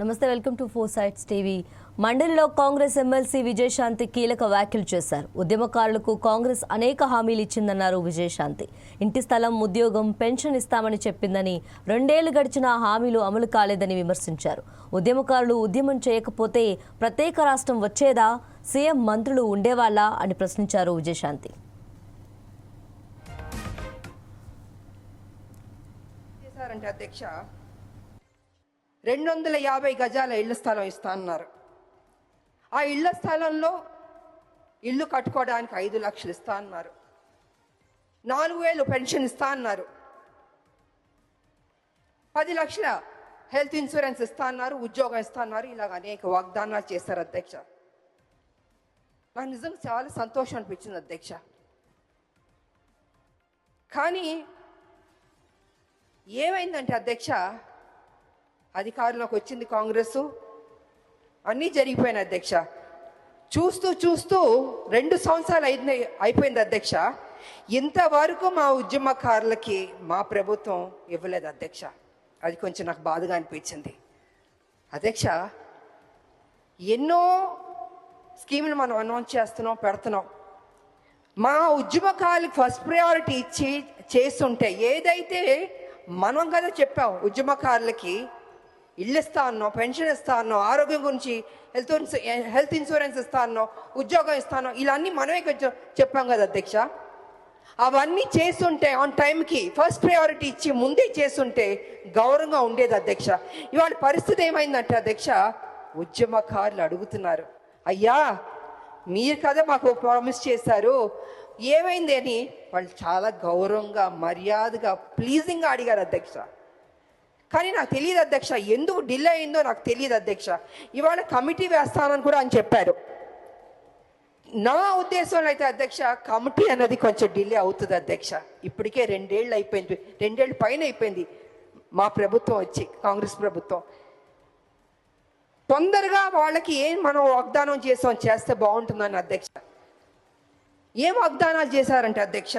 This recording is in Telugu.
నమస్తే, welcome to four sides TV. మండలిలో కాంగ్రెస్ ఎమ్మెల్సీ విజయశాంతి కీలక వ్యాఖ్యలు చేశారు. ఉద్యమకారులకు కాంగ్రెస్ అనేక హామీలు ఇచ్చిందన్నారు విజయశాంతి. ఇంటి స్థలం, ఉద్యోగం, పెన్షన్ ఇస్తామని చెప్పిందని 2 ఏళ్లు గడిచినా హామీలు అమలు కాలేదని విమర్శించారు. ఉద్యమకారులు ఉద్యమం చేయకపోతే ప్రత్యేక రాష్ట్రం వచ్చేదా, సీఎం మంత్రులు ఉండేవాళ్ళా అని ప్రశ్నించారు విజయశాంతి. అధ్యక్ష 250 గజాల ఇళ్ల స్థలం ఇస్తా అన్నారు. ఆ ఇళ్ల స్థలంలో ఇల్లు కట్టుకోవడానికి 5 లక్షలు ఇస్తా అన్నారు. 4000 పెన్షన్ ఇస్తా అన్నారు. 10 లక్షల హెల్త్ ఇన్సూరెన్స్ ఇస్తా అన్నారు. ఉద్యోగం ఇస్తా అన్నారు. ఇలాగ అనేక వాగ్దానాలు చేశారు అధ్యక్ష. నాకు నిజంగా చాలా సంతోషం అనిపించింది అధ్యక్ష. కానీ ఏమైందంటే అధ్యక్ష, అధికారంలోకి వచ్చింది కాంగ్రెస్, అన్నీ జరిగిపోయినాయి అధ్యక్ష. చూస్తూ 2 సంవత్సరాలు అయిపోయింది అధ్యక్ష. ఇంతవరకు మా ఉద్యమకారులకి మా ప్రభుత్వం ఇవ్వలేదు అధ్యక్ష. అది కొంచెం నాకు బాధగా అనిపించింది అధ్యక్ష. ఎన్నో స్కీములు మనం అనౌన్స్ చేస్తున్నాం, పెడుతున్నాం. మా ఉద్యమకారులకు ఫస్ట్ ప్రయారిటీ ఇచ్చి చేస్తుంటే, ఏదైతే మనం కదా చెప్పాం ఉద్యమకారులకి ఇల్లు ఇస్తా అన్నాం, పెన్షన్ ఇస్తా అన్నాం, ఆరోగ్యం గురించి హెల్త్ ఇన్సూరెన్స్ ఇస్తా అన్నాం, ఉద్యోగం ఇస్తా అన్నాం, ఇలా అన్నీ మనమే చెప్పాం కదా అధ్యక్ష. అవన్నీ చేస్తుంటే ఆన్ టైంకి ఫస్ట్ ప్రయారిటీ ఇచ్చి ముందే చేస్తుంటే గౌరవంగా ఉండేది అధ్యక్ష. ఇవాళ పరిస్థితి ఏమైందంటే అధ్యక్ష, ఉద్యమకారులు అడుగుతున్నారు, అయ్యా మీరు కదా మాకు ప్రామిస్ చేశారు, ఏమైంది అని వాళ్ళు చాలా గౌరవంగా, మర్యాదగా, ప్లీజింగ్గా అడిగారు అధ్యక్ష. కానీ నాకు తెలియదు అధ్యక్ష, ఎందుకు డిలే అయిందో నాకు తెలియదు అధ్యక్ష. ఇవాళ కమిటీ వేస్తానని కూడా అని చెప్పారు. నా ఉద్దేశంలో అయితే అధ్యక్ష, కమిటీ అన్నది కొంచెం డిలే అవుతుంది అధ్యక్ష. ఇప్పటికే 2 ఏళ్ళు అయిపోయింది, 2 ఏళ్ళ పైన అయిపోయింది మా ప్రభుత్వం వచ్చి, కాంగ్రెస్ ప్రభుత్వం. తొందరగా వాళ్ళకి ఏం మనం వాగ్దానం చేస్తే బాగుంటుందని అధ్యక్ష. ఏం వాగ్దానాలు చేశారంటే అధ్యక్ష,